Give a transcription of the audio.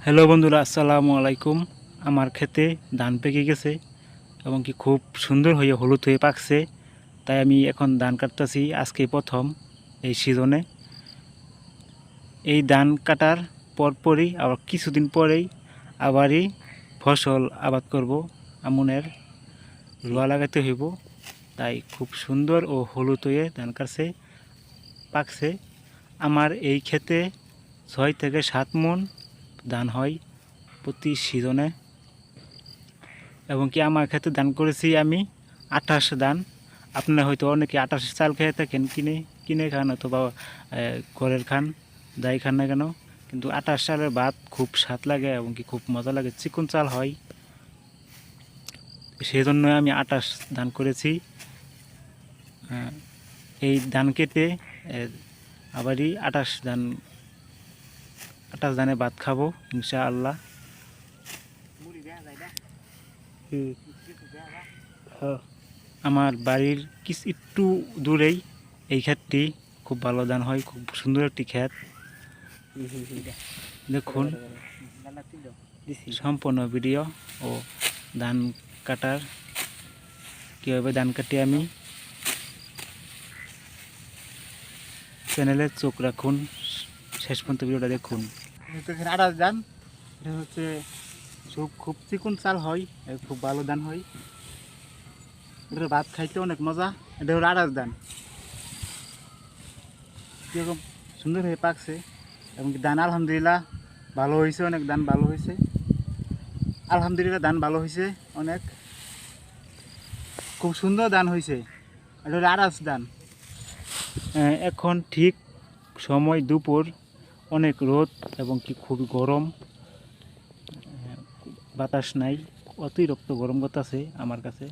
Hello বন্ধুরা, আসসালামু আলাইকুম। আমার ক্ষেতে ধান পেকে গেছে এবং কি খুব সুন্দর হয়ে হলুদ হয়ে পাকছে। তাই আমি এখন ধান কাটতেছি আজকে প্রথম এই সিজনে। এই ধান কাটার পরপরই আবার কিছুদিন পরেই আবারই ফসল আবাদ করব। আমনের রোয়া লাগাতে হইব। তাই খুব সুন্দর ও হলুদ হয়ে ধান কাটছে পাকছে। আমার এই ক্ষেতে 6 থেকে 7 মণ ধান হয় প্রতি সিজনে। এবং কি আমার ক্ষেত্রে দান করেছি আমি 28 ধান। আপনারা হয়তো অনেকে 28 চাল খেয়ে থাকেন, কিনে কিনে খান অথবা ঘরের খান, যাই খান না কেন, কিন্তু 28 চালের ভাত খুব স্বাদ লাগে এবং কি খুব মজা লাগে, চিকন চাল হয়। সেই জন্য আমি 28 ধান করেছি। এই ধান কেটে আবারই 28 ধানে ভাত খাবো ইনশাআল্লাহ। আমার বাড়ির একটু দূরেই এই ক্ষেতটি খুব ভালো ধান হয়, খুব সুন্দর একটি ক্ষেত। দেখুন সম্পূর্ণ ভিডিও ও ধান কাটার কীভাবে ধান কাটি আমি। চ্যানেলে চোখ রাখুন, শেষ পর্যন্ত ভিডিওটা দেখুন। আড়াস ধান, এটা হচ্ছে খুব চিকন চাল হয়, খুব ভালো ধান হয়। এটা ভাত খাইতে অনেক মজা। এটা হলো আড়াস ধান, কীরকম সুন্দর হয়ে পাকছে এবং ধান আলহামদুলিল্লাহ ভালো হয়েছে, অনেক ধান ভালো হয়েছে। আলহামদুলিল্লাহ ধান ভালো হয়েছে অনেক, খুব সুন্দর ধান হয়েছে। এটা হলো আড়াস ধান। এখন ঠিক সময় দুপুর, অনেক রোদ এবং কি খুব গরম, বাতাস নাই, অতিরিক্ত গরম বাতাসে আমার কাছে।